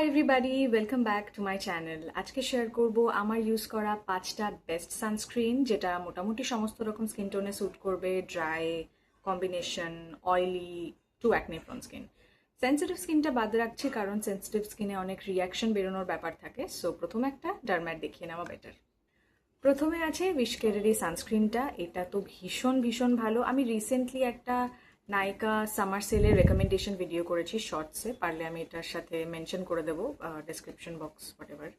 High everybody, welcome back to my channel. আজকে share করব আমার ইউজ করা 5টা বেস্ট সানস্ক্রিন, যেটা মোটামুটি সমস্ত রকম স্কিন টোনে স্যুট করবে। Dry, combination, oily two acne prone skin. Sensitive স্কিনটা বাদ রাখছি কারণ সেন্সিটিভ স্কিনে অনেক রিয়াকশন বেরোনোর ব্যাপার থাকে। সো প্রথমে একটা ডার্ম্যাট দেখিয়ে নেওয়া বেটার। প্রথমে আছে উইশকেরের এই সানস্ক্রিনটা। এটা তো ভীষণ ভীষণ ভালো। আমি রিসেন্টলি একটা নাইকা সামার সেলের রেকমেন্ডেশন ভিডিও করেছি শর্টসে, পারলে আমি এটার সাথে মেনশন করে দেবো ডেসক্রিপশন বক্স হোয়াটএভার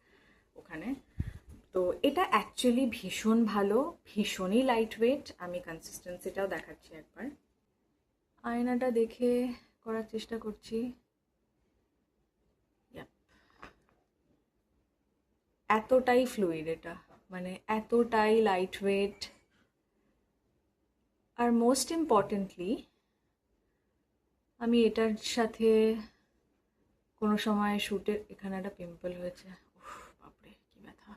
ওখানে। তো এটা অ্যাকচুয়ালি ভীষণ ভালো, ভীষণই লাইট ওয়েট। আমি কনসিস্টেন্সিটাও দেখাচ্ছি একবার। আয়নাটা দেখে করার চেষ্টা করছি। Yep. এতটাই ফ্লুইড এটা, মানে এতটাই লাইট ওয়েট। আর মোস্ট ইম্পর্টেন্টলি আমি এটার সাথে কোনো সময় শ্যুটের এখানে একটা পিম্পল হয়েছে, উফ বাপরে কি ব্যথা।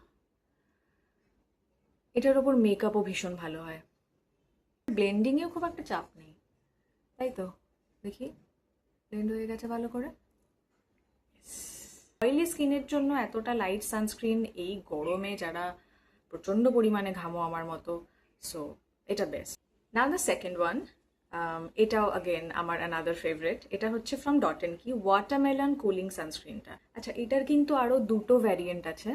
এটার ওপর মেকআপও ভীষণ ভালো হয়, ব্লেন্ডিংয়েও খুব একটা চাপ নেই, তাই তো? দেখি ব্লেন্ড হয়ে গেছে ভালো করে। অয়েলি স্কিনের জন্য এতটা লাইট সানস্ক্রিন এই গরমে, যারা প্রচণ্ড পরিমাণে ঘামো আমার মতো, সো এটা best. Now the second one, এটাও অ্যাগেন আমার অ্যানাদার ফেভারিট। এটা হচ্ছে ফ্রম ডট অ্যান্ড কি ওয়াটারমেলন কুলিং সানস্ক্রিনটা। আচ্ছা, এটার কিন্তু আরও দুটো ভ্যারিয়েন্ট আছে।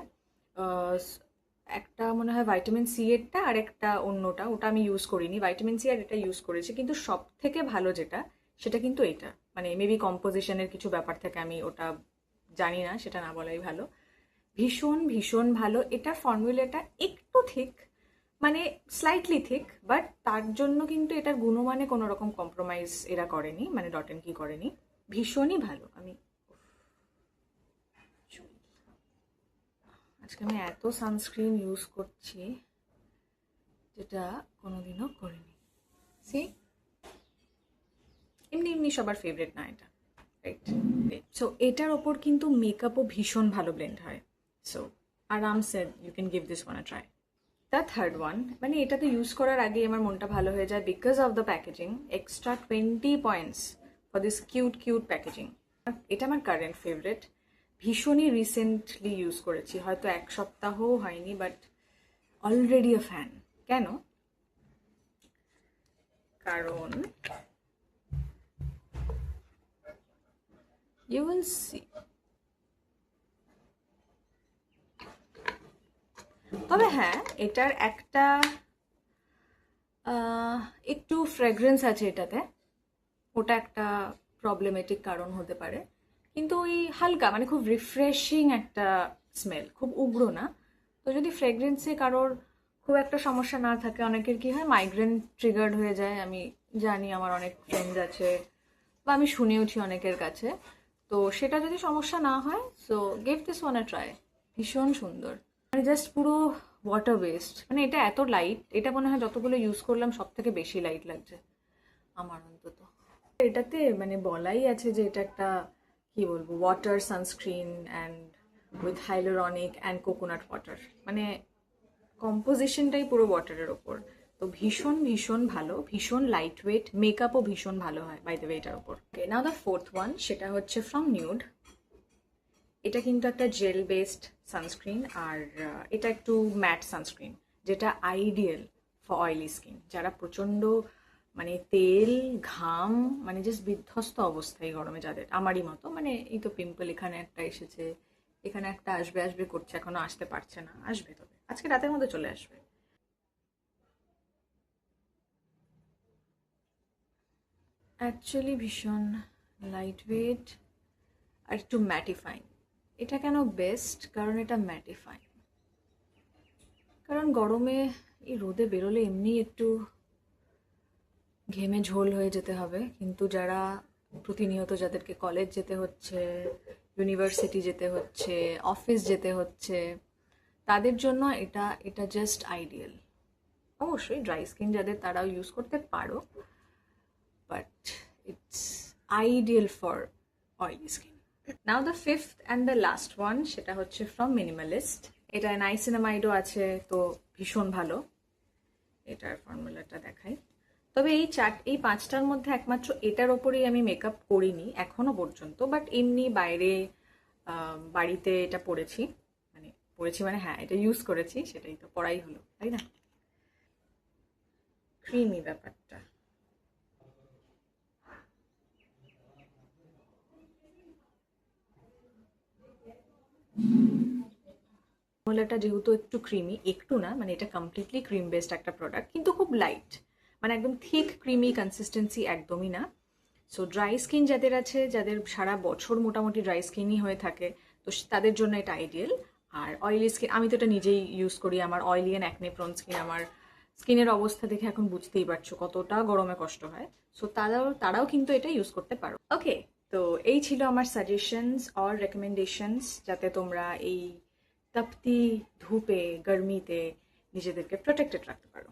একটা মনে হয় ভাইটামিন সি এরটা, আর একটা অন্যটা, ওটা আমি ইউজ করিনি। ভাইটামিন সি আর এটা ইউজ করেছি, কিন্তু সব থেকে ভালো যেটা সেটা কিন্তু এটা। মানে মেবি কম্পোজিশনের কিছু ব্যাপার থেকে আমি ওটা জানি না, সেটা না বলাই ভালো। ভীষণ ভীষণ ভালো। এটার ফর্মুলাটা একটু ঠিক, মানে স্লাইটলি থিক, বাট তার জন্য কিন্তু এটার গুণমানে কোনো রকম কম্প্রোমাইজ এরা করেনি, মানে ডট এন্ড কি করেনি। ভীষণই ভালো। আজকে আমি এত সানস্ক্রিন ইউজ করছি যেটা কোনোদিনও করিনি। সি, এমনি এমনি সবার ফেভারিট না এটা, রাইট? সো এটার ওপর কিন্তু মেকআপও ভীষণ ভালো ব্লেন্ড হয়। সো আরামসে you can give this one a try. The third one, মানে এটাতে ইউজ করার আগে আমার মনটা ভালো হয়ে যায় because of the packaging. Extra 20 points for this cute cute packaging. এটা আমার কারেন্ট ফেভারিট। ভীষণই রিসেন্টলি ইউজ করেছি, হয়তো এক সপ্তাহও হয়নি, বাট অলরেডি আ ফ্যান। কেন? কারণ ইউ উইল সি। তবে হ্যাঁ, এটার একটা একটু ফ্র্যাগ্রেন্স আছে এটাতে, ওটা একটা প্রবলেমেটিক কারণ হতে পারে। কিন্তু ওই হালকা, মানে খুব রিফ্রেশিং একটা স্মেল, খুব উগ্র না। তো যদি ফ্রেগরেন্সে কারোর খুব একটা সমস্যা না থাকে, অনেকের কি হয় মাইগ্রেন ট্রিগার্ড হয়ে যায়, আমি জানি, আমার অনেক ফ্রেন্ডস আছে বা আমি শুনেওছি অনেকের কাছে। তো সেটা যদি সমস্যা না হয়, so give this one a try. ভীষণ সুন্দর, মানে জাস্ট পুরো ওয়াটার বেসড। মানে এটা এত লাইট, এটা মনে হয় যতগুলো ইউজ করলাম সব থেকে বেশি লাইট লাগছে আমার অন্তত। এটাতে মানে বলাই আছে যে এটা একটা, কি বলবো, water sunscreen and with hyaluronic and coconut water, মানে কম্পোজিশনটাই পুরো ওয়াটারের ওপর। তো ভীষণ ভীষণ ভালো, ভীষণ লাইট ওয়েট, মেকআপও ভীষণ ভালো হয় বাই দ্য ওয়ে এটার ওপর। ওকে, নাও দ্য ফোর্থ ওয়ান, সেটা হচ্ছে ফ্রম নিউড। এটা কিন্তু একটা জেল বেসড সানস্ক্রিন, আর এটা একটু ম্যাট সানস্ক্রিন, যেটা আইডিয়াল ফর অয়েলি স্কিন, যারা প্রচণ্ড মানে তেল ঘাম, মানে জাস্ট বিধ্বস্ত অবস্থায় গরমে, যাদের আমারই মতো, মানে এই তো পিম্পল এখানে একটা এসেছে, এখানে একটা আসবে আসবে করছে, এখনো আসতে পারছে না, আসবে, তবে আজকে রাতের মধ্যে চলে আসবে। অ্যাকচুয়ালি ভীষণ লাইট ওয়েট আর একটু ম্যাটিফাইং। এটা কেন বেস্ট? কারণ এটা ম্যাটিফাইং। কারণ গরমে এই রোদে বেরোলে এমনি একটু ঘেমে ঝোল হয়ে যেতে হবে, কিন্তু যারা প্রতিনিয়ত, যাদেরকে কলেজ যেতে হচ্ছে, ইউনিভার্সিটি যেতে হচ্ছে, অফিস যেতে হচ্ছে, তাদের জন্য এটা এটা জাস্ট আইডিয়াল। অবশ্যই ড্রাই স্কিন যাদের, তারাও ইউজ করতে পারো, but it's ideal for oily skin. Now the fifth and the last one, সেটা হচ্ছে ফ্রম মিনিমালিস্ট। এটা নাইসিনামাইডও আছে, তো ভীষণ ভালো। এটার ফর্মুলাটা দেখাই। তবে এই পাঁচটার মধ্যে একমাত্র এটার ওপরেই আমি মেকআপ করিনি এখনো পর্যন্ত, বাট এমনি বাইরে বাড়িতে এটা পড়েছি, মানে হ্যাঁ এটা ইউজ করেছি, সেটাই তো পড়াই হলো, তাই না? ক্রিমি ব্যাপারটা। ফর্মুলাটা যেহেতু একটু ক্রিমি, একটু না মানে এটা কমপ্লিটলি ক্রিম বেসড একটা প্রোডাক্ট, কিন্তু খুব লাইট, মানে একদম থিক ক্রিমি কনসিস্টেন্সি একদমই না। সো ড্রাই স্কিন যাদের আছে, যাদের সারা বছর মোটামুটি ড্রাই স্কিনই হয়ে থাকে, তো তাদের জন্য এটা আইডিয়াল। আর অয়েলি স্কিন, আমি তো এটা নিজেই ইউজ করি, আমার oily and acne prone skin, আমার স্কিনের অবস্থা দেখে এখন বুঝতেই পারছো কতটা গরমে কষ্ট হয়। সো তারাও কিন্তু এটা ইউজ করতে পারো। ওকে, তো এই ছিল আমার সাজেশনস অর রেকমেন্ডেশনস, যাতে তোমরা এই তপতি ধূপে গরমিতে নিজেদেরকে প্রোটেক্টেড রাখতে পারো।